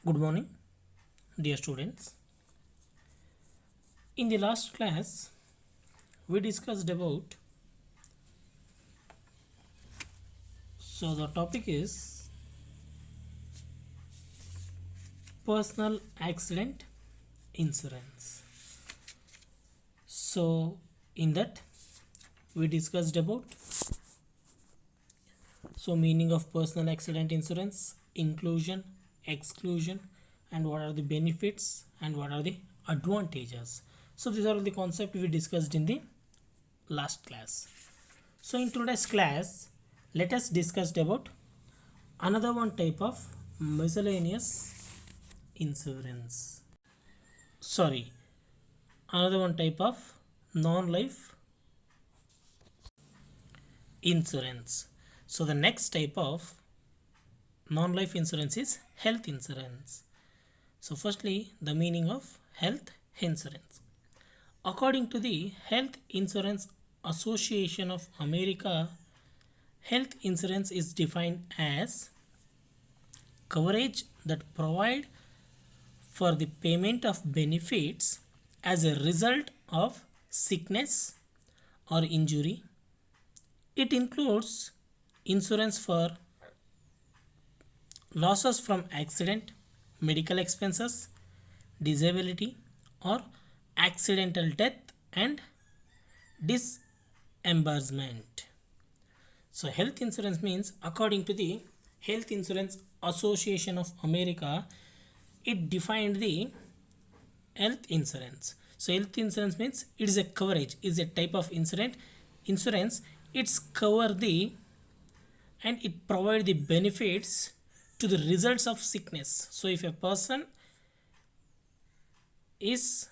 Good morning, dear students. In the last class, we discussed about, the topic is personal accident insurance. So, in that, we discussed about meaning of personal accident insurance, inclusion, exclusion, and what are the benefits and what are the advantages. So these are all the concepts we discussed in the last class. So in today's class, let us discuss about another one type of miscellaneous insurance. Another one type of non-life insurance. So the next type of non-life insurance is health insurance. So firstly, the meaning of health insurance. According to the Health Insurance Association of America, health insurance is defined as coverage that provide for the payment of benefits as a result of sickness or injury. It includes insurance for losses from accident, medical expenses, disability, or accidental death and disbursement. So health insurance means, according to the Health Insurance Association of America, it defined the health insurance. So health insurance means it is a coverage, is a type of insurance. It's cover the and it provide the benefits to the results of sickness. So if a person is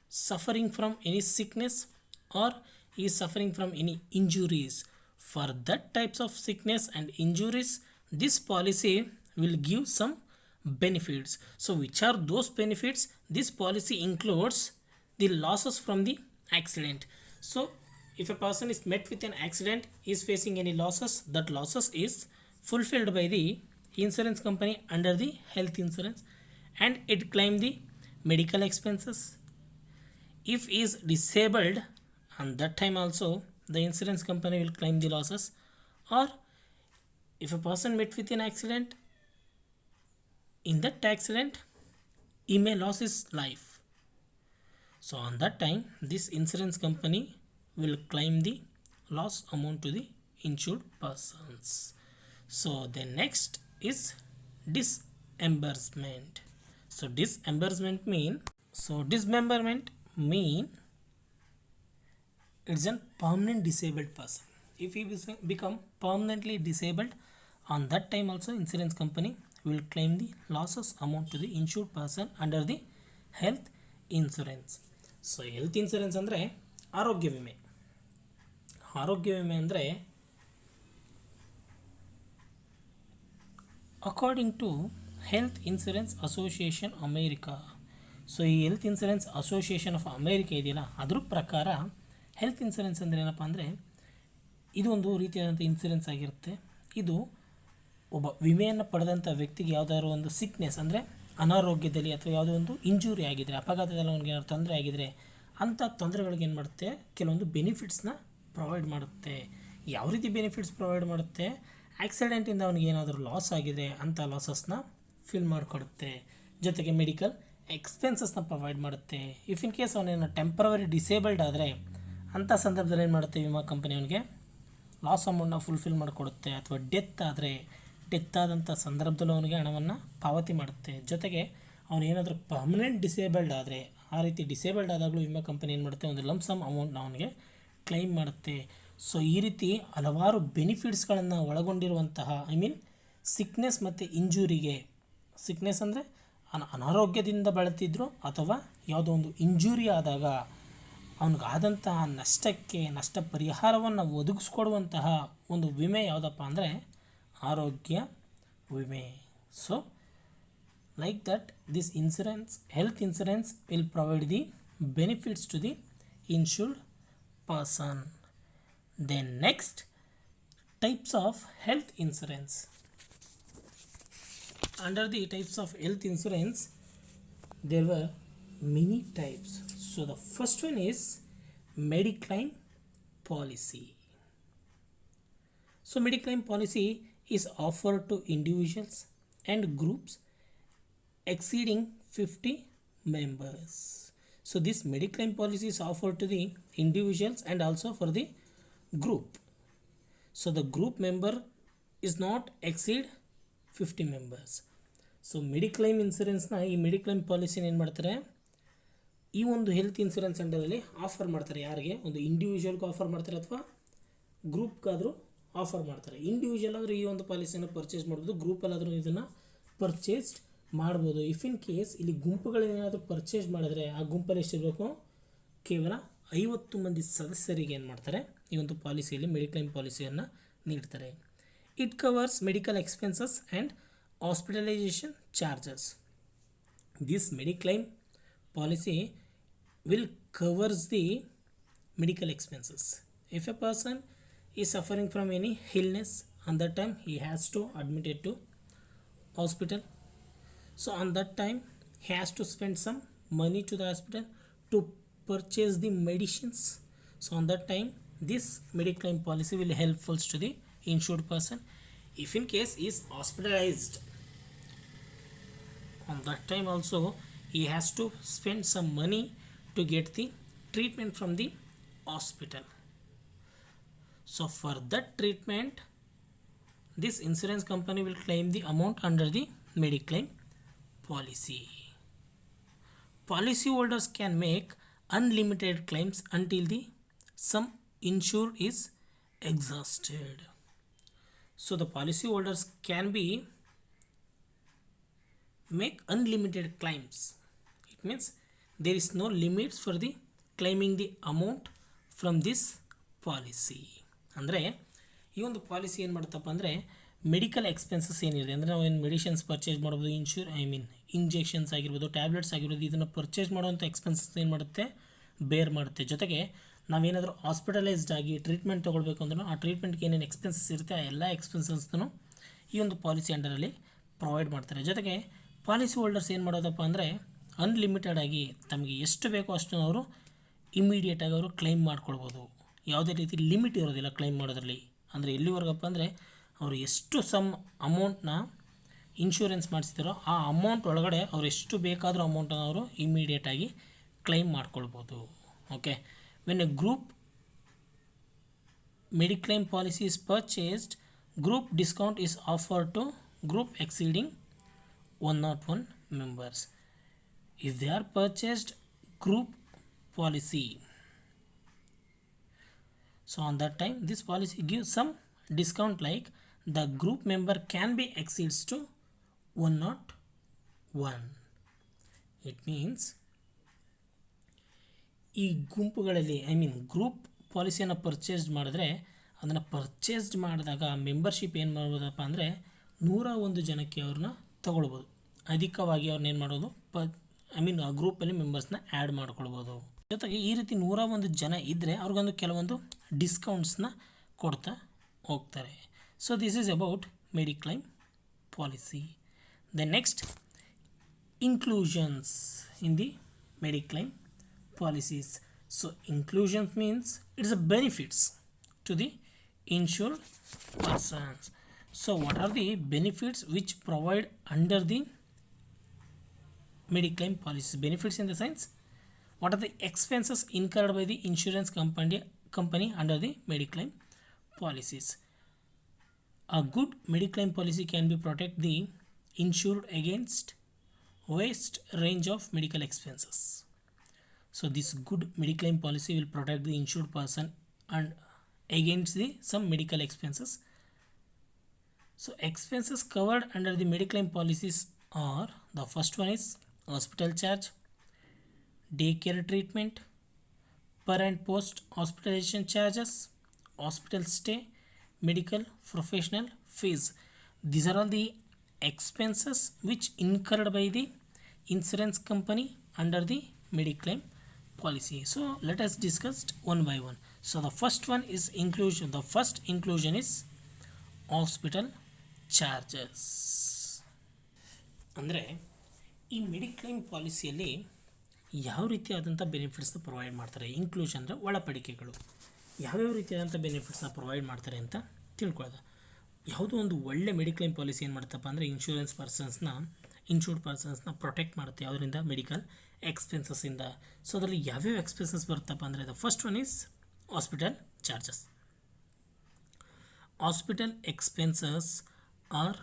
suffering from any sickness or is suffering from any injuries, for that types of sickness and injuries, this policy will give some benefits. So which are those benefits? This policy includes the losses from the accident. So if a person is met with an accident, is facing any losses, that losses is fulfilled by the insurance company under the health insurance, and it claim the medical expenses. If is disabled, and that time also the insurance company will claim the losses. Or if a person met with an accident, in that accident he may lose his life. So on that time, this insurance company will claim the loss amount to the insured persons. So the next is disbursement. So disbursement mean it's a permanent disabled person. If he become permanently disabled, on that time also insurance company will claim the losses amount to the insured person under the health insurance. So health insurance ಅಂದ್ರೆ ಆರೋಗ್ಯ ವಿಮೆ. ಆರೋಗ್ಯ ವಿಮೆ ಅಂದರೆ according to health insurance association America. So ಈ health insurance association of America ಇದೆಯಲ್ಲ, ಅದ್ರ ಪ್ರಕಾರ ಹೆಲ್ತ್ ಇನ್ಸೂರೆನ್ಸ್ ಅಂದರೆ ಏನಪ್ಪ ಅಂದರೆ, ಇದು ಒಂದು ರೀತಿಯಾದಂಥ ಇನ್ಸೂರೆನ್ಸ್ ಆಗಿರುತ್ತೆ. ಇದು ಒಬ್ಬ ವಿಮೆಯನ್ನು ಪಡೆದಂಥ ವ್ಯಕ್ತಿಗೆ ಯಾವುದಾದ್ರು ಒಂದು ಸಿಕ್ನೆಸ್ ಅಂದರೆ ಅನಾರೋಗ್ಯದಲ್ಲಿ ಅಥವಾ ಯಾವುದೋ ಒಂದು ಇಂಜುರಿ ಆಗಿದ್ದರೆ, ಅಪಘಾತದಲ್ಲಿ ಅವನಿಗೆ ಏನಾದ್ರು ತೊಂದರೆ ಆಗಿದ್ದರೆ, ಅಂಥ ತೊಂದರೆಗಳಿಗೆ ಏನು ಮಾಡುತ್ತೆ, ಕೆಲವೊಂದು ಬೆನಿಫಿಟ್ಸ್ನ ಪ್ರೊವೈಡ್ ಮಾಡುತ್ತೆ. ಯಾವ ರೀತಿ ಬೆನಿಫಿಟ್ಸ್ ಪ್ರೊವೈಡ್ ಮಾಡುತ್ತೆ? ಆಕ್ಸಿಡೆಂಟಿಂದ ಅವನಿಗೆ ಏನಾದರೂ ಲಾಸ್ ಆಗಿದೆ, ಅಂಥ ಲಾಸಸ್ನ ಫಿಲ್ ಮಾಡಿಕೊಡುತ್ತೆ. ಜೊತೆಗೆ ಮೆಡಿಕಲ್ ಎಕ್ಸ್ಪೆನ್ಸಸ್ನ ಪ್ರೊವೈಡ್ ಮಾಡುತ್ತೆ. ಇಫ್ ಇನ್ ಕೇಸ್ ಅವನೇನು ಟೆಂಪ್ರವರಿ ಡಿಸೇಬಲ್ಡ್ ಆದರೆ, ಅಂಥ ಸಂದರ್ಭದಲ್ಲಿ ಏನು ಮಾಡುತ್ತೆ ವಿಮಾ ಕಂಪನಿ ಅವನಿಗೆ ಲಾಸ್ ಅಮೌಂಟ್ನ ಫುಲ್ಫಿಲ್ ಮಾಡಿಕೊಡುತ್ತೆ. ಅಥವಾ ಡೆತ್ ಆದಂಥ ಸಂದರ್ಭದಲ್ಲೂ ಅವನಿಗೆ ಹಣವನ್ನು ಪಾವತಿ ಮಾಡುತ್ತೆ. ಜೊತೆಗೆ ಅವನೇನಾದರೂ ಪರ್ಮನೆಂಟ್ ಡಿಸೇಬಲ್ಡ್ ಆದರೆ, ಆ ರೀತಿ ಡಿಸೇಬಲ್ಡ್ ಆದಾಗಲೂ ವಿಮಾ ಕಂಪನಿ ಏನು ಮಾಡುತ್ತೆ, ಒಂದು ಲಂಪ್ಸಮ್ ಅಮೌಂಟ್ನ ಅವನಿಗೆ ಕ್ಲೈಮ್ ಮಾಡುತ್ತೆ. ಸೊ ಈ ರೀತಿ ಹಲವಾರು ಬೆನಿಫಿಟ್ಸ್ಗಳನ್ನು ಒಳಗೊಂಡಿರುವಂತಹ, ಸಿಕ್ನೆಸ್ ಮತ್ತು ಇಂಜುರಿಗೆ, ಸಿಕ್ನೆಸ್ ಅಂದರೆ ಅನಾರೋಗ್ಯದಿಂದ ಬಳಲ್ತಿದ್ರು ಅಥವಾ ಯಾವುದೋ ಒಂದು ಇಂಜುರಿ ಆದಾಗ ಅವನಿಗಾದಂತಹ ನಷ್ಟಕ್ಕೆ ನಷ್ಟ ಪರಿಹಾರವನ್ನು ಒದಗಿಸ್ಕೊಡುವಂತಹ ಒಂದು ವಿಮೆ ಯಾವುದಪ್ಪ ಅಂದರೆ ಆರೋಗ್ಯ ವಿಮೆ. So like that, this health insurance will provide the benefits to the insured person. Then next, types of health insurance. under the types of health insurance, there were many types. So the first one is Mediclaim policy. So Mediclaim policy is offered to individuals and groups exceeding 50 members. So this Mediclaim policy is offered to the individuals and also for the group. So the group member is not exceed 50 members. So ಮೆಡಿಕ್ಲೈಮ್ ಇನ್ಸೂರೆನ್ಸ್ನ ಈ ಮೆಡಿಕ್ಲೈಮ್ ಪಾಲಿಸಿನ ಏನು ಮಾಡ್ತಾರೆ, ಈ ಒಂದು health insurance ಅಂಡರಲ್ಲಿ offer ಮಾಡ್ತಾರೆ. ಯಾರಿಗೆ? ಒಂದು ಇಂಡಿವಿಜುವಲ್ಗೂ offer ಮಾಡ್ತಾರೆ ಅಥವಾ ಗ್ರೂಪ್ಗಾದರೂ ಆಫರ್ ಮಾಡ್ತಾರೆ. ಇಂಡಿವಿಜುವಲ್ ಆದರೂ ಈ ಒಂದು ಪಾಲಿಸಿಯನ್ನು ಪರ್ಚೇಸ್ ಮಾಡ್ಬೋದು, ಗ್ರೂಪಲ್ಲಾದರೂ ಇದನ್ನು ಪರ್ಚೇಸ್ ಮಾಡ್ಬೋದು. ಇಫ್ ಇನ್ ಕೇಸ್ ಇಲ್ಲಿ ಗುಂಪುಗಳೇನಾದರೂ ಪರ್ಚೇಸ್ ಮಾಡಿದ್ರೆ ಆ ಗುಂಪಲ್ಲಿ ಎಷ್ಟಿರಬೇಕು? ಕೇವಲ 50 ಮಂದಿ ಸದಸ್ಯರಿಗೆ ಏನು ಮಾಡ್ತಾರೆ, ಈ ಒಂದು ಪಾಲಿಸಿಯಲ್ಲಿ ಮೆಡಿಕ್ಲೈಮ್ ಪಾಲಿಸಿಯನ್ನು ನೀಡ್ತಾರೆ. It covers medical expenses and hospitalization charges. This Mediclaim policy will covers the medical expenses. If a person is suffering from any illness, on that time he has to admitted to hospital. So on that time he has to spend some money to the hospital to purchase the medicines. So on that time this Mediclaim policy will helpful to the insured person. If in case he is hospitalized, on that time also he has to spend some money to get the treatment from the hospital. So for that treatment this insurance company will claim the amount under the Mediclaim policy. Policy holders can make unlimited claims until the sum insured is exhausted. So the policy holders can be make unlimited claims. It means there is no limits for the claiming the amount from this policy. ಅಂದರೆ ಈ ಒಂದು policy ಏನು ಮಾಡುತ್ತಪ್ಪ ಅಂದರೆ medical expenses ಏನಿದೆ ಅಂದರೆ ನಾವು ಏನು ಮೆಡಿಸಿನ್ಸ್ ಪರ್ಚೇಸ್ ಮಾಡ್ಬೋದು, ಇಂಜೆಕ್ಷನ್ಸ್ ಆಗಿರ್ಬೋದು, ಟ್ಯಾಬ್ಲೆಟ್ಸ್ ಆಗಿರ್ಬೋದು, ಇದನ್ನು ಪರ್ಚೇಸ್ ಮಾಡುವಂಥ ಎಕ್ಸ್ಪೆನ್ಸಸ್ ಏನು ಮಾಡುತ್ತೆ, ಬೇರ್ ಮಾಡುತ್ತೆ. ಜೊತೆಗೆ ನಾವೇನಾದರೂ ಹಾಸ್ಪಿಟಲೈಸ್ಡ್ ಆಗಿ ಟ್ರೀಟ್ಮೆಂಟ್ ತೊಗೊಳ್ಬೇಕು ಅಂದ್ರೂ ಆ ಟ್ರೀಟ್ಮೆಂಟ್ಗೆ ಏನೇನು ಎಕ್ಸ್ಪೆನ್ಸಸ್ ಇರುತ್ತೆ ಆ ಎಲ್ಲ ಎಕ್ಸ್ಪೆನ್ಸಸ್ನು ಈ ಒಂದು ಪಾಲಿಸಿ ಅಂಡರಲ್ಲಿ ಪ್ರೊವೈಡ್ ಮಾಡ್ತಾರೆ. ಜೊತೆಗೆ ಪಾಲಿಸಿ ಹೋಲ್ಡರ್ಸ್ ಏನು ಮಾಡೋದಪ್ಪ ಅಂದರೆ ಅನ್ಲಿಮಿಟೆಡ್ ಆಗಿ ತಮಗೆ ಎಷ್ಟು ಬೇಕೋ ಅಷ್ಟು ಅವರು ಇಮಿಡಿಯೇಟಾಗಿ ಅವರು ಕ್ಲೈಮ್ ಮಾಡ್ಕೊಳ್ಬೋದು. ಯಾವುದೇ ರೀತಿ ಲಿಮಿಟ್ ಇರೋದಿಲ್ಲ ಕ್ಲೈಮ್ ಮಾಡೋದ್ರಲ್ಲಿ. ಅಂದರೆ ಎಲ್ಲಿವರೆಗಪ್ಪ ಅಂದರೆ ಅವರು ಎಷ್ಟು ಸಮ್ ಅಮೌಂಟ್ನ ಇನ್ಶೂರೆನ್ಸ್ ಮಾಡಿಸ್ತಾರೋ ಆ ಅಮೌಂಟ್ ಒಳಗಡೆ ಅವ್ರು ಎಷ್ಟು ಬೇಕಾದರೂ ಅಮೌಂಟನ್ನು ಅವರು ಇಮಿಡಿಯೇಟಾಗಿ ಕ್ಲೈಮ್ ಮಾಡ್ಕೊಳ್ಬೋದು. Okay, when A group Mediclaim policy is purchased, group discount is offered to group exceeding 101 members. If they are purchased group policy, so on that time this policy gives some discount, like the group member can be exceeds to 101. It means ಈ ಗುಂಪುಗಳಲ್ಲಿ group ಪಾಲಿಸಿಯನ್ನು purchase ಮಾಡಿದ್ರೆ ಅದನ್ನು purchased ಮಾಡಿದಾಗ membership ಏನು ಮಾಡ್ಬೋದಪ್ಪ ಅಂದರೆ 101 ಜನಕ್ಕೆ ಅವ್ರನ್ನ ತೊಗೊಳ್ಬೋದು. ಅಧಿಕವಾಗಿ ಅವ್ರನ್ನ ಏನು ಮಾಡೋದು ಆ ಗ್ರೂಪಲ್ಲಿ ಮೆಂಬರ್ಸ್ನ ಆ್ಯಡ್ ಮಾಡ್ಕೊಳ್ಬೋದು. ಜೊತೆಗೆ ಈ ರೀತಿ 101 ಜನ ಇದ್ದರೆ ಅವ್ರಿಗೊಂದು ಕೆಲವೊಂದು ಡಿಸ್ಕೌಂಟ್ಸ್ನ ಕೊಡ್ತಾ ಹೋಗ್ತಾರೆ. So this is about mediclaim policy. The next inclusions in the mediclaim policies. So inclusion means it is a benefits to the insured persons. So what are the benefits which provide under the Mediclaim policy? Benefits in the sense, what are the expenses incurred by the insurance company under the Mediclaim policies? A good Mediclaim policy can be protect the insured against vast range of medical expenses. So this good Mediclaim policy will protect the insured person and against some medical expenses. So expenses covered under the Mediclaim policies are, the first one is hospital charge, daycare treatment, per and post hospitalization charges, hospital stay, medical professional fees. These are all the expenses which incurred by the insurance company under the Mediclaim policy. So let us discuss one by one. So the first one is inclusion. The first inclusion is hospital charges. ಅಂದರೆ ಈ ಮೆಡಿಕ್ಲೈಮ್ ಪಾಲಿಸಿಯಲ್ಲಿ ಯಾವ ರೀತಿಯಾದಂಥ ಬೆನಿಫಿಟ್ಸ್ನ provide ಮಾಡ್ತಾರೆ, inclusion ಅಂದರೆ ಒಳಪಡಿಕೆಗಳು ಯಾವ್ಯಾವ ರೀತಿಯಾದಂಥ ಬೆನಿಫಿಟ್ಸ್ನ provide ಮಾಡ್ತಾರೆ ಅಂತ ತಿಳ್ಕೊಳ್ಳೋದು. ಯಾವುದೋ ಒಂದು ಒಳ್ಳೆ ಮೆಡಿಕ್ಲೈಮ್ ಪಾಲಿಸಿ ಏನು ಮಾಡುತ್ತಪ್ಪ ಅಂದರೆ ಇನ್ಶೂರ್ಡ್ ಪರ್ಸನ್ಸ್ನ ಪ್ರೊಟೆಕ್ಟ್ ಮಾಡುತ್ತೆ. ಯಾವುದರಿಂದ? ಮೆಡಿಕಲ್ ಎಕ್ಸ್ಪೆನ್ಸಸ್ಸಿಂದ. ಸೊ ಅದರಲ್ಲಿ ಯಾವ್ಯಾವ ಎಕ್ಸ್ಪೆನ್ಸಸ್ ಬರುತ್ತಪ್ಪ ಅಂದರೆ the first one is hospital charges. Hospital expenses are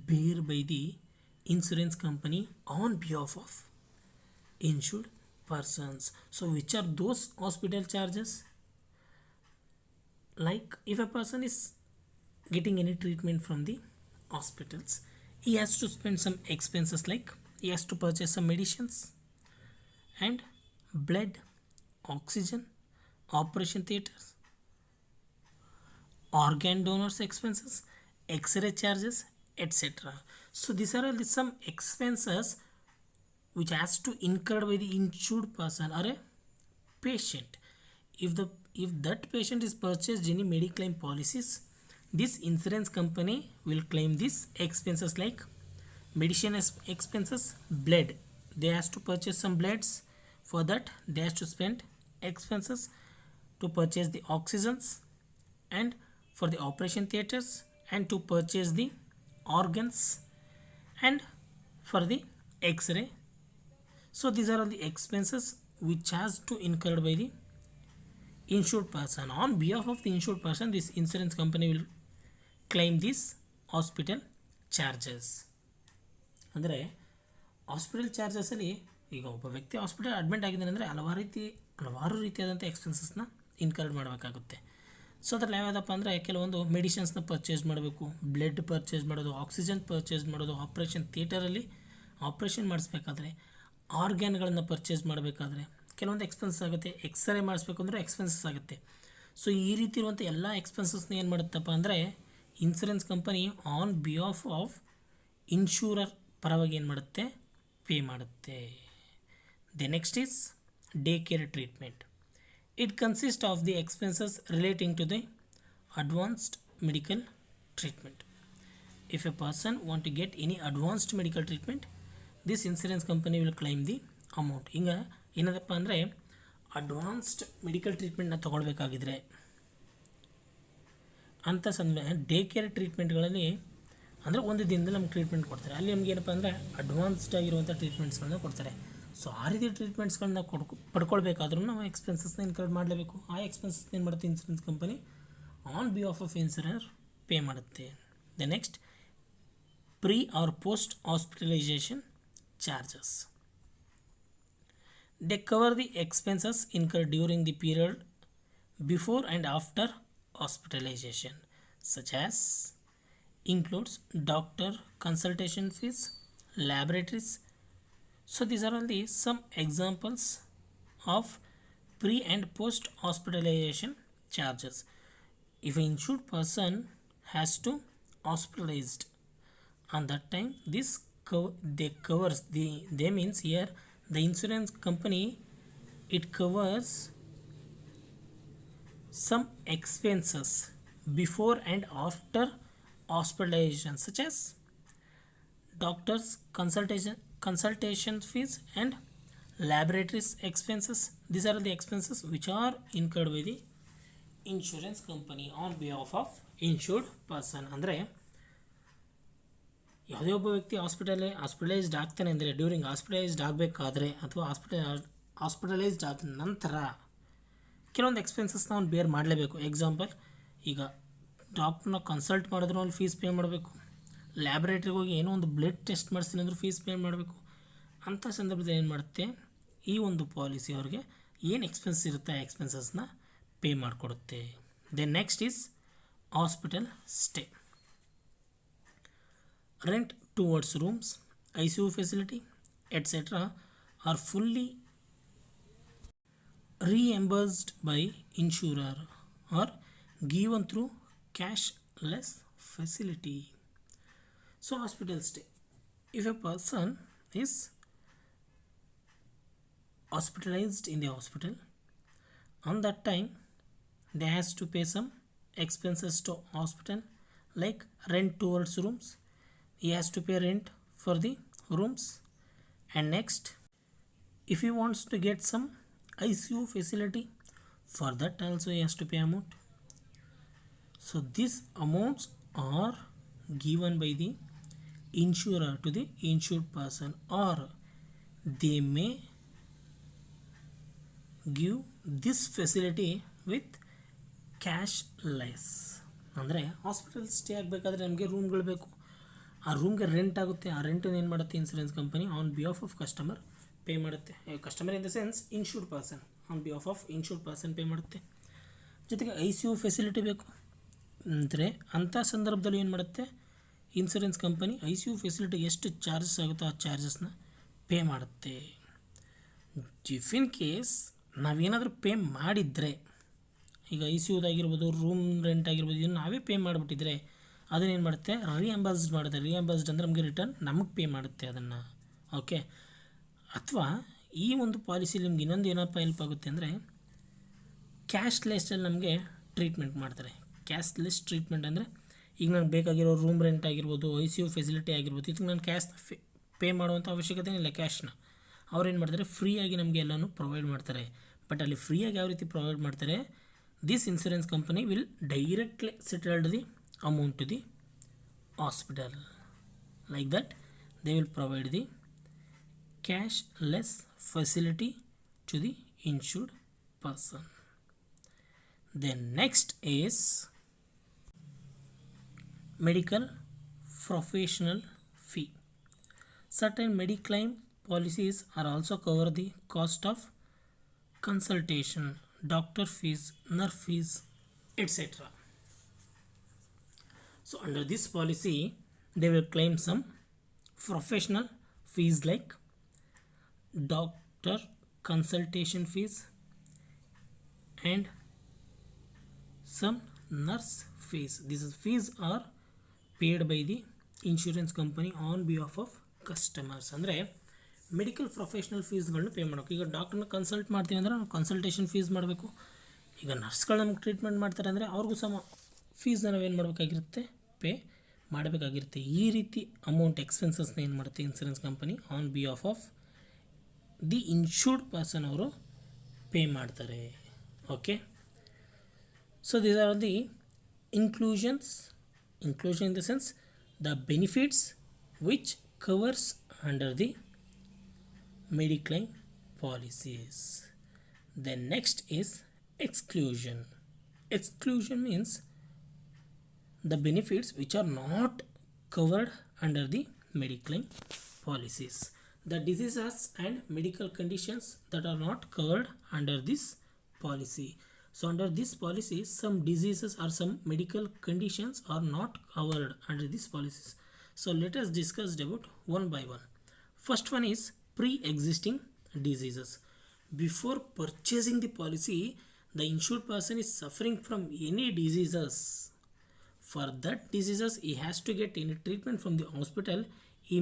bear by the insurance company on behalf of insured persons. So which are those hospital charges? Like if a person is getting any treatment from the hospitals, he has to spend some expenses, like he has to purchase some medicines and blood, oxygen, operation theaters, organ donors expenses, x-ray charges, etc. So these are all some expenses which has to incurred by the insured person or a patient. If that patient is purchased any mediclaim policies, this insurance company will claim these expenses like medicine expenses, blood. They has to purchase some bloods. For that they has to spend expenses to purchase the oxygens and for the operation theaters and to purchase the organs and for the x-ray. So these are all the expenses which has to incurred by the insured person. On behalf of the insured person, this insurance company will claim this hospital charges. ಅಂದರೆ hospital ಚಾರ್ಜಸಲ್ಲಿ ಈಗ ಒಬ್ಬ ವ್ಯಕ್ತಿ hospital admit ಆಗಿದ್ದಾನೆ ಅಂದರೆ ಹಲವಾರು ರೀತಿಯಾದಂಥ ಎಕ್ಸ್ಪೆನ್ಸಸ್ನ incurred ಮಾಡಬೇಕಾಗುತ್ತೆ. So ಅದ್ರಲ್ಲಿ ಯಾವ್ಯಾವುದಪ್ಪ ಅಂದರೆ ಕೆಲವೊಂದು ಮೆಡಿಸಿನ್ಸ್ನ ಪರ್ಚೇಸ್ ಮಾಡಬೇಕು, ಬ್ಲಡ್ ಪರ್ಚೇಸ್ ಮಾಡೋದು, ಆಕ್ಸಿಜನ್ ಪರ್ಚೇಸ್ ಮಾಡೋದು, ಆಪ್ರೇಷನ್ ಥಿಯೇಟರಲ್ಲಿ ಆಪ್ರೇಷನ್ ಮಾಡಿಸ್ಬೇಕಾದ್ರೆ, ಆರ್ಗ್ಯಾನ್ಗಳನ್ನು ಪರ್ಚೇಸ್ ಮಾಡಬೇಕಾದ್ರೆ ಕೆಲವೊಂದು ಎಕ್ಸ್ಪೆನ್ಸಸ್ ಆಗುತ್ತೆ. ಎಕ್ಸ್ರೇ ಮಾಡಿಸ್ಬೇಕು ಅಂದರೆ ಎಕ್ಸ್ಪೆನ್ಸಸ್ ಆಗುತ್ತೆ. ಸೊ ಈ ರೀತಿ ಇರುವಂಥ ಎಲ್ಲ ಎಕ್ಸ್ಪೆನ್ಸಸ್ನ ಏನು ಮಾಡುತ್ತಪ್ಪ ಅಂದರೆ insurance company on behalf of insurer ಪರವಾಗಿ ಏನು ಮಾಡುತ್ತೆ? ಪೇ ಮಾಡುತ್ತೆ. The next is day care treatment. It consists of the expenses relating to the advanced medical treatment. If a person want to get any advanced medical treatment, this insurance company will claim the amount. ಈಗ ಏನದಪ್ಪ ಅಂದರೆ advanced medical ಟ್ರೀಟ್ಮೆಂಟ್ನ ತೊಗೊಳ್ಬೇಕಾಗಿದ್ರೆ ಅಂಥ day care ಟ್ರೀಟ್ಮೆಂಟ್ಗಳಲ್ಲಿ ಅಂದರೆ ಒಂದು ದಿನದಲ್ಲಿ ನಮ್ಗೆ treatment ಕೊಡ್ತಾರೆ. ಅಲ್ಲಿ ನಮ್ಗೆ ಏನಪ್ಪ ಅಂದರೆ ಅಡ್ವಾನ್ಸ್ಡ್ ಆಗಿರುವಂಥ ಟ್ರೀಟ್ಮೆಂಟ್ಸ್ಗಳನ್ನ ಕೊಡ್ತಾರೆ. ಸೊ ಆ ರೀತಿ ಟ್ರೀಟ್ಮೆಂಟ್ಸ್ಗಳನ್ನ ಪಡ್ಕೊಳ್ಬೇಕಾದ್ರೂ ನಾವು ಎಕ್ಸ್ಪೆನ್ಸಸ್ನ ಇನ್ಕರ್ಡ್ ಮಾಡಲೇಬೇಕು. ಆ ಎಕ್ಸ್ಪೆನ್ಸಸ್ನ ಏನು ಮಾಡುತ್ತೆ insurance company on behalf of insurer pay ಮಾಡುತ್ತೆ. The next pre or post hospitalization charges. They cover the expenses incurred during the period before and after hospitalization, such as includes doctor consultation fees, laboratories. So these are all the some examples of pre and post hospitalization charges. If an insured person has to hospitalized on that time, this covers they means here the insurance company, it covers some expenses before and after hospitalization, such as doctors consultation fees and laboratories expenses. These are the expenses which are incurred by the insurance company on behalf of insured person. ಅಂದರೆ ಯಾವುದೇ ಒಬ್ಬ ವ್ಯಕ್ತಿ hospitalised ಆಗ್ತಾನೆ ಅಂದರೆ during hospitalised ಆಗಬೇಕಾದ್ರೆ ಅಥವಾ hospitalised ಆದ ನಂತರ ಕೆಲವೊಂದು ಎಕ್ಸ್ಪೆನ್ಸಸ್ನ ಅವ್ನು ಬೇರ್ ಮಾಡಲೇಬೇಕು. ಎಕ್ಸಾಂಪಲ್, ಈಗ ಡಾಕ್ಟ್ರನ್ನ ಕನ್ಸಲ್ಟ್ ಮಾಡಿದ್ರು ಅಲ್ಲಿ ಫೀಸ್ ಪೇ ಮಾಡಬೇಕು. ಲ್ಯಾಬ್ರೇಟ್ರಿಗೆ ಹೋಗಿ ಏನೋ ಒಂದು ಬ್ಲಡ್ ಟೆಸ್ಟ್ ಮಾಡಿಸ್ತೀನಿ ಅಂದರೂ ಫೀಸ್ ಪೇ ಮಾಡಬೇಕು. ಅಂಥ ಸಂದರ್ಭದಲ್ಲಿ ಏನು ಮಾಡುತ್ತೆ ಈ ಒಂದು ಪಾಲಿಸಿ ಅವ್ರಿಗೆ ಏನು ಎಕ್ಸ್ಪೆನ್ಸ್ ಇರುತ್ತೆ ಆ ಎಕ್ಸ್ಪೆನ್ಸಸ್ನ ಪೇ ಮಾಡಿಕೊಡುತ್ತೆ. Then next is hospital stay. Rent towards rooms, ICU facility, etc. are fully reimbursed by insurer or given through cashless facility. So hospital stay, if a person is hospitalized in the hospital, on that time they has to pay some expenses to hospital like rent towards rooms, he has to pay rent for the rooms. And next, if he wants to get some ICU facility, for that also he has to pay amount. So these amounts are given by the insurer to the insured person, or they may give this facility with cashless. ಅಂದರೆ hospital stay ಆಗಬೇಕಾದ್ರೆ ನಮಗೆ ರೂಮ್ಗಳು ಬೇಕು, ಆ ರೂಮ್ಗೆ rent ಆಗುತ್ತೆ, ಆ ರೆಂಟನ್ನು ಏನು ಮಾಡುತ್ತೆ insurance company on behalf of customer pay ಮಾಡುತ್ತೆ. Customer in the sense insured person, on behalf of insured person pay ಮಾಡುತ್ತೆ. ಜೊತೆಗೆ ICU ಫೆಸಿಲಿಟಿ ಬೇಕು ಅಂದರೆ ಅಂಥ ಸಂದರ್ಭದಲ್ಲಿ ಏನು ಮಾಡುತ್ತೆ ಇನ್ಸೂರೆನ್ಸ್ ಕಂಪನಿ ICU ಫೆಸಿಲಿಟಿಗೆ ಎಷ್ಟು ಚಾರ್ಜಸ್ ಆಗುತ್ತೋ ಆ ಚಾರ್ಜಸ್ನ ಪೇ ಮಾಡುತ್ತೆ. ಇಫ್ ಇನ್ ಕೇಸ್ ನಾವೇನಾದರೂ ಪೇ ಮಾಡಿದರೆ, ಈಗ ICUದಾಗಿರ್ಬೋದು, ರೂಮ್ ರೆಂಟ್ ಆಗಿರ್ಬೋದು, ಇದನ್ನು ನಾವೇ ಪೇ ಮಾಡಿಬಿಟ್ಟಿದ್ರೆ ಅದನ್ನೇನು ಮಾಡುತ್ತೆ ರಿಯಂಬರ್ಸ್ಡ್ ಮಾಡುತ್ತೆ. ರಿಯಂಬರ್ಸ್ಡ್ ಅಂದರೆ ನಮಗೆ ರಿಟರ್ನ್ ನಮಗೆ ಪೇ ಮಾಡುತ್ತೆ ಅದನ್ನು. ಓಕೆ, ಅಥವಾ ಈ ಒಂದು ಪಾಲಿಸಿಲಿ ನಿಮ್ಗೆ ಇನ್ನೊಂದು ಏನಪ್ಪ ಹೆಲ್ಪ್ ಆಗುತ್ತೆ ಅಂದರೆ ಕ್ಯಾಶ್ಲೆಸ್ಸಲ್ಲಿ ನಮಗೆ ಟ್ರೀಟ್ಮೆಂಟ್ ಮಾಡ್ತಾರೆ. ಕ್ಯಾಶ್ಲೆಸ್ ಟ್ರೀಟ್ಮೆಂಟ್ ಅಂದರೆ ಈಗ ನನಗೆ ಬೇಕಾಗಿರೋ ರೂಮ್ ರೆಂಟ್ ಆಗಿರ್ಬೋದು, ICU ಫೆಸಿಲಿಟಿ ಆಗಿರ್ಬೋದು, ಇದಕ್ಕೆ ನಾನು ಕ್ಯಾಶ್ನ ಪೇ ಮಾಡುವಂಥ ಅವಶ್ಯಕತೆ ಇಲ್ಲ. ಕ್ಯಾಶ್ನ ಅವ್ರೇನು ಮಾಡ್ತಾರೆ ಫ್ರೀಯಾಗಿ ನಮಗೆ ಎಲ್ಲನೂ ಪ್ರೊವೈಡ್ ಮಾಡ್ತಾರೆ. ಬಟ್ ಅಲ್ಲಿ ಫ್ರೀಯಾಗಿ ಯಾವ ರೀತಿ ಪ್ರೊವೈಡ್ ಮಾಡ್ತಾರೆ, this insurance company will directly settle the amount to the hospital. Like that they will provide the cashless facility to the insured person. Then next is medical professional fee. Certain mediclaim policies are also cover the cost of consultation, doctor fees, nurse fees, etc. So under this policy they will claim some professional fees like doctor consultation fees and some nurse fees. These fees are paid by the insurance company on behalf of customers. ಅಂದರೆ medical professional ಫೀಸ್ಗಳನ್ನ pay ಮಾಡಬೇಕು. ಈಗ ಡಾಕ್ಟ್ರನ್ನ consult ಮಾಡ್ತೀವಿ ಅಂದರೆ ನಾವು consultation fees ಮಾಡಬೇಕು. ಈಗ ನರ್ಸ್ಗಳು ನಮ್ಗೆ ಟ್ರೀಟ್ಮೆಂಟ್ ಮಾಡ್ತಾರೆ ಅಂದರೆ ಅವ್ರಿಗೂ ಸಮ ಫೀಸ್ನ ನಾವೇನು ಮಾಡಬೇಕಾಗಿರುತ್ತೆ ಪೇ ಮಾಡಬೇಕಾಗಿರುತ್ತೆ. ಈ ರೀತಿ ಅಮೌಂಟ್ ಎಕ್ಸ್ಪೆನ್ಸಸ್ನ ಏನು ಮಾಡುತ್ತೆ insurance company on behalf of the insured person ಅವರು ಪೇ ಮಾಡ್ತಾರೆ. Okay, so these are the inclusion in the sense the benefits which covers under the mediclaim policies. Then next is exclusion. Exclusion means the benefits which are not covered under the mediclaim policies. The diseases and medical conditions that are not covered under this policy. So under this policy, some diseases or some medical conditions are not covered under these policies. So let us discuss about one by one. First one is pre-existing diseases. Before purchasing the policy, the insured person is suffering from any diseases. For that diseases he has to get any treatment from the hospital. He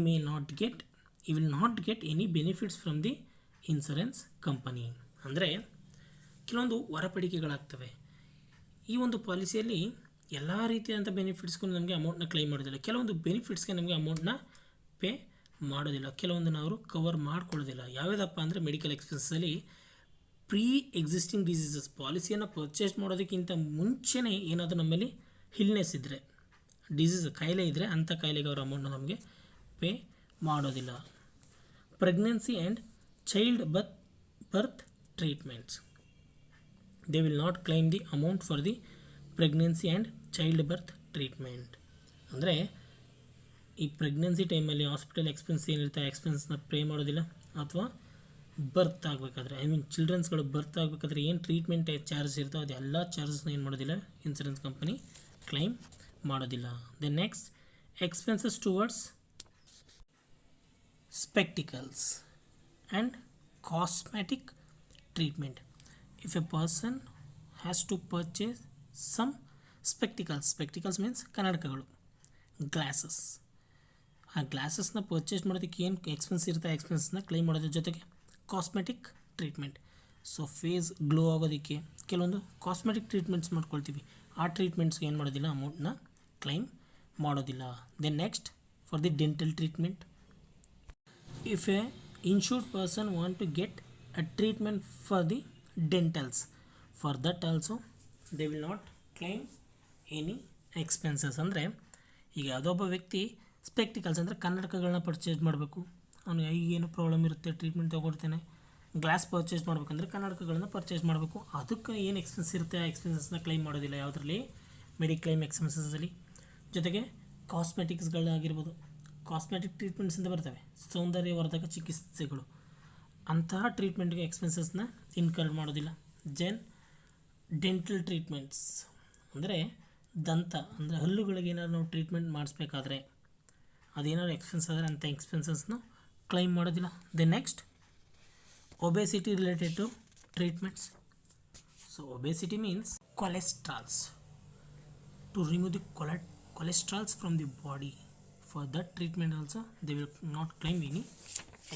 will not get any benefits from the insurance company. ಅಂದರೆ ಕೆಲವೊಂದು ಹೊರಪಡಿಕೆಗಳಾಗ್ತವೆ. ಈ ಒಂದು ಪಾಲಿಸಿಯಲ್ಲಿ ಎಲ್ಲ ರೀತಿಯಾದಂಥ ಬೆನಿಫಿಟ್ಸ್ಗೂ ನಮಗೆ ಅಮೌಂಟ್ನ claim ಮಾಡೋದಿಲ್ಲ. ಕೆಲವೊಂದು ಬೆನಿಫಿಟ್ಸ್ಗೆ ನಮಗೆ ಅಮೌಂಟ್ನ ಪೇ ಮಾಡೋದಿಲ್ಲ, ಕೆಲವೊಂದನ್ನು ಅವರು ಕವರ್ ಮಾಡ್ಕೊಳ್ಳೋದಿಲ್ಲ. ಯಾವುದಪ್ಪ ಅಂದರೆ ಮೆಡಿಕಲ್ ಎಕ್ಸ್ಪೆನ್ಸಲ್ಲಿ ಪ್ರೀ ಎಕ್ಸಿಸ್ಟಿಂಗ್ ಡಿಸೀಸಸ್, ಪಾಲಿಸಿಯನ್ನು ಪರ್ಚೇಸ್ ಮಾಡೋದಕ್ಕಿಂತ ಮುಂಚೆನೇ ಏನಾದರೂ ನಮ್ಮಲ್ಲಿ ಹಿಲ್ನೆಸ್ ಇದ್ದರೆ, ಡಿಸೀಸ್ ಕಾಯಿಲೆ ಇದ್ದರೆ ಅಂಥ ಕಾಯಿಲೆಗೆ ಅವರ ಅಮೌಂಟ್ನ ನಮಗೆ ಪೇ ಮಾಡೋದಿಲ್ಲ. Pregnancy and childbirth treatments, they will not claim the amount for the pregnancy and childbirth treatment. ಅಂದರೆ ಈ ಪ್ರೆಗ್ನೆನ್ಸಿ ಟೈಮಲ್ಲಿ ಹಾಸ್ಪಿಟಲ್ ಎಕ್ಸ್ಪೆನ್ಸ್ ಏನಿರುತ್ತೆ ಆ ಎಕ್ಸ್ಪೆನ್ಸ್ನ ಪೇ ಮಾಡೋದಿಲ್ಲ. ಅಥವಾ ಬರ್ತ್ ಆಗಬೇಕಾದ್ರೆ, ಚಿಲ್ಡ್ರನ್ಸ್ಗಳು ಬರ್ತ್ ಆಗಬೇಕಾದ್ರೆ ಏನು ಟ್ರೀಟ್ಮೆಂಟ್ ಚಾರ್ಜ್ ಇರುತ್ತೋ ಅದೆಲ್ಲ ಚಾರ್ಜಸ್ನ ಏನು ಮಾಡೋದಿಲ್ಲ ಇನ್ಸೂರೆನ್ಸ್ ಕಂಪನಿ ಕ್ಲೈಮ್ ಮಾಡೋದಿಲ್ಲ. Then next expenses towards spectacles and cosmetic treatment. If a person has to purchase some spectacles means ಕನ್ನಡಕಗಳು, ಗ್ಲಾಸಸ್, ಆ ಗ್ಲಾಸಸ್ನ ಪರ್ಚೇಸ್ ಮಾಡೋದಕ್ಕೆ ಏನು ಎಕ್ಸ್ಪೆನ್ಸ್ ಇರುತ್ತೆ ಆ ಎಕ್ಸ್ಪೆನ್ಸ್ನ ಕ್ಲೈಮ್ ಮಾಡೋದ್ರ ಜೊತೆಗೆ cosmetic treatment. So face glow ಆಗೋದಕ್ಕೆ ಕೆಲವೊಂದು ಕಾಸ್ಮೆಟಿಕ್ ಟ್ರೀಟ್ಮೆಂಟ್ಸ್ ಮಾಡ್ಕೊಳ್ತೀವಿ, ಆ ಟ್ರೀಟ್ಮೆಂಟ್ಸ್ಗೆ ಏನು ಮಾಡೋದಿಲ್ಲ ಅಮೌಂಟ್ನ ಕ್ಲೈಮ್ ಮಾಡೋದಿಲ್ಲ. Then next for the dental treatment. If a insured person want to get a treatment for the dentals, for that also they will not claim any expenses. ಅಂದರೆ ಈಗ ಯಾವುದೊಬ್ಬ ವ್ಯಕ್ತಿ ಸ್ಪೆಕ್ಟಿಕಲ್ಸ್ ಅಂದರೆ ಕನ್ನಡಕಗಳನ್ನ ಪರ್ಚೇಸ್ ಮಾಡಬೇಕು, ಅವನಿಗೆ ಈಗೇನು ಪ್ರಾಬ್ಲಮ್ ಇರುತ್ತೆ treatment ತೊಗೊಳ್ತೇನೆ. Glass purchase ಮಾಡಬೇಕಂದ್ರೆ ಕನ್ನಡಕಗಳನ್ನ purchase ಮಾಡಬೇಕು, ಅದಕ್ಕೆ ಏನು ಎಕ್ಸ್ಪೆನ್ಸ್ ಇರುತ್ತೆ ಆ ಎಕ್ಸ್ಪೆನ್ಸಸ್ನ ಕ್ಲೈಮ್ ಮಾಡೋದಿಲ್ಲ ಯಾವುದರಲ್ಲಿ, ಮೆಡಿಕ್ಲೈಮ್ ಎಕ್ಸ್ಪೆನ್ಸಸಲ್ಲಿ. ಜೊತೆಗೆ ಕಾಸ್ಮೆಟಿಕ್ಸ್ಗಳಾಗಿರ್ಬೋದು, ಕಾಸ್ಮೆಟಿಕ್ ಟ್ರೀಟ್ಮೆಂಟ್ಸ್ ಅಂತ ಬರ್ತವೆ, ಸೌಂದರ್ಯವರ್ಧಕ ಚಿಕಿತ್ಸೆಗಳು, ಅಂತಹ ಟ್ರೀಟ್ಮೆಂಟ್ಗೆ ಎಕ್ಸ್ಪೆನ್ಸಸ್ನ ಇನ್ಕರ್ ಮಾಡೋದಿಲ್ಲ. ಡೆಂಟಲ್ ಟ್ರೀಟ್ಮೆಂಟ್ಸ್ ಅಂದರೆ ದಂತ ಅಂದರೆ ಹಲ್ಲುಗಳಿಗೆ ಏನಾದ್ರು ನಾವು ಟ್ರೀಟ್ಮೆಂಟ್ ಮಾಡಿಸ್ಬೇಕಾದ್ರೆ ಅದೇನಾದ್ರು ಎಕ್ಸ್ಪೆನ್ಸ್ ಆದರೆ ಅಂಥ ಎಕ್ಸ್ಪೆನ್ಸಸ್ನ ಕ್ಲೈಮ್ ಮಾಡೋದಿಲ್ಲ. Next obesity related to treatments. So obesity means cholesterols, to remove the cholesterols from the body. For that treatment also they will not claim any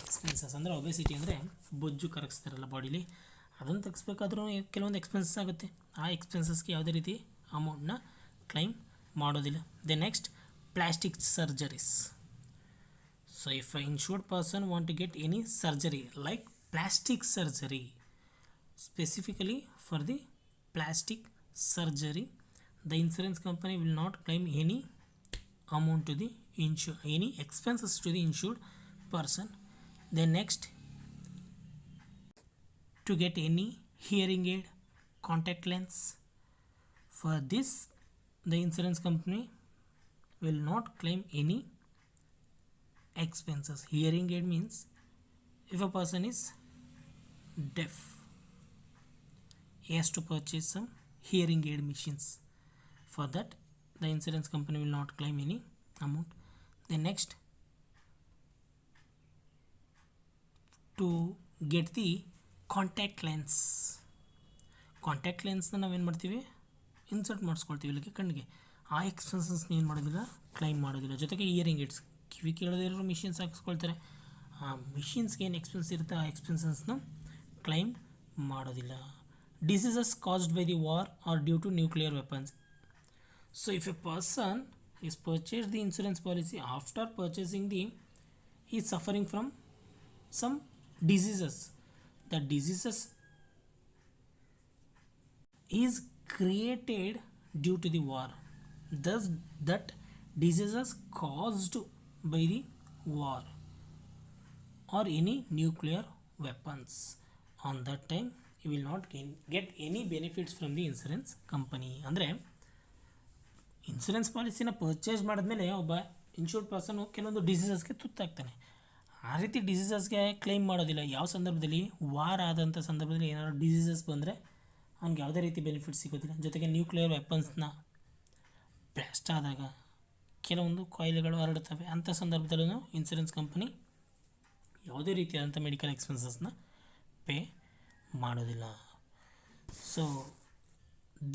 expenses. ಅಂದರೆ ಒಬೆಸಿಟಿ ಅಂದರೆ ಬೊಜ್ಜು ಕರಗಿಸ್ತಾರಲ್ಲ ಬಾಡಿಲಿ, ಅದನ್ನು ತೆಗಿಸ್ಬೇಕಾದ್ರೂ ಕೆಲವೊಂದು ಎಕ್ಸ್ಪೆನ್ಸಸ್ ಆಗುತ್ತೆ, ಆ ಎಕ್ಸ್ಪೆನ್ಸಸ್ಗೆ ಯಾವುದೇ ರೀತಿ ಅಮೌಂಟ್ನ ಕ್ಲೈಮ್ ಮಾಡೋದಿಲ್ಲ. Next plastic surgeries. So if a insured person want to get any surgery like plastic surgery, specifically for the plastic surgery, the insurance company will not claim any amount to the any expenses to the insured person. Then next, to get any hearing aid, contact lens, for this the insurance company will not claim any expenses. Hearing aid means if a person is deaf, he has to purchase some hearing aid machines. For that the insurance company will not claim any amount. Then next, to get the contact ಲೆನ್ಸ್ನ ನಾವೇನು ಮಾಡ್ತೀವಿ, insert ಮಾಡಿಸ್ಕೊಳ್ತೀವಿ ಇಲ್ಲಿಗೆ ಕಣ್ಣಿಗೆ, ಆ ಎಕ್ಸ್ಪೆನ್ಸಸ್ನ ಏನು ಮಾಡೋದಿಲ್ಲ, claim ಮಾಡೋದಿಲ್ಲ. ಜೊತೆಗೆ ಇಯರಿಂಗ್ ಏಡ್ಸ್, ಕಿವಿ ಕೇಳದೇ ಇರೋ ಮಿಷಿನ್ಸ್ ಹಾಕಿಸ್ಕೊಳ್ತಾರೆ, ಆ ಮಿಷಿನ್ಸ್ಗೆ ಏನು ಎಕ್ಸ್ಪೆನ್ಸ್ ಇರುತ್ತೆ ಆ ಎಕ್ಸ್ಪೆನ್ಸಸ್ನ ಕ್ಲೈಮ್ ಮಾಡೋದಿಲ್ಲ. Diseases caused by the war are due to nuclear weapons. So if a person is purchased the insurance policy, after purchasing he is suffering from some diseases, the diseases is created due to the war, thus that diseases caused by the war or any nuclear weapons, on that time you will not get any benefits from the insurance company. ಅಂದರೆ insurance ಪಾಲಿಸಿನ purchase ಮಾಡಿದ್ಮೇಲೆ ಒಬ್ಬ insured person ಕೆಲವೊಂದು ಡಿಸೀಸಸ್ಗೆ ತುತ್ತಾಗ್ತಾನೆ, ಆ ರೀತಿ ಡಿಸೀಸಸ್ಗೆ claim ಮಾಡೋದಿಲ್ಲ. ಯಾವ ಸಂದರ್ಭದಲ್ಲಿ, war ಆದಂಥ ಸಂದರ್ಭದಲ್ಲಿ ಏನಾದರೂ ಡಿಸೀಸಸ್ ಬಂದರೆ ಅವ್ನಿಗೆ ಯಾವುದೇ ರೀತಿ ಬೆನಿಫಿಟ್ ಸಿಗೋದಿಲ್ಲ. ಜೊತೆಗೆ ನ್ಯೂಕ್ಲಿಯರ್ ವೆಪನ್ಸ್ನ ಬ್ಲಾಸ್ಟ್ ಆದಾಗ ಕೆಲವೊಂದು ಕಾಯಿಲೆಗಳು ಹರಡುತ್ತವೆ, ಅಂಥ ಸಂದರ್ಭದಲ್ಲೂ ಇನ್ಶೂರೆನ್ಸ್ ಕಂಪನಿ ಯಾವುದೇ ರೀತಿಯಾದಂಥ ಮೆಡಿಕಲ್ ಎಕ್ಸ್ಪೆನ್ಸಸ್ನ ಪೇ ಮಾಡೋದಿಲ್ಲ. So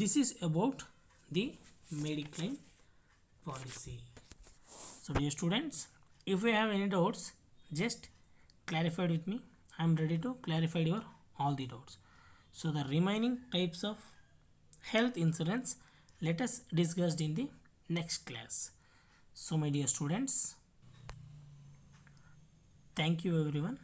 this is about the mediclaim policy. So dear students, if you have any doubts, just clarify with me. I am ready to clarify your all the doubts. So the remaining types of health insurance let us discuss in the next class. So my dear students, thank you everyone.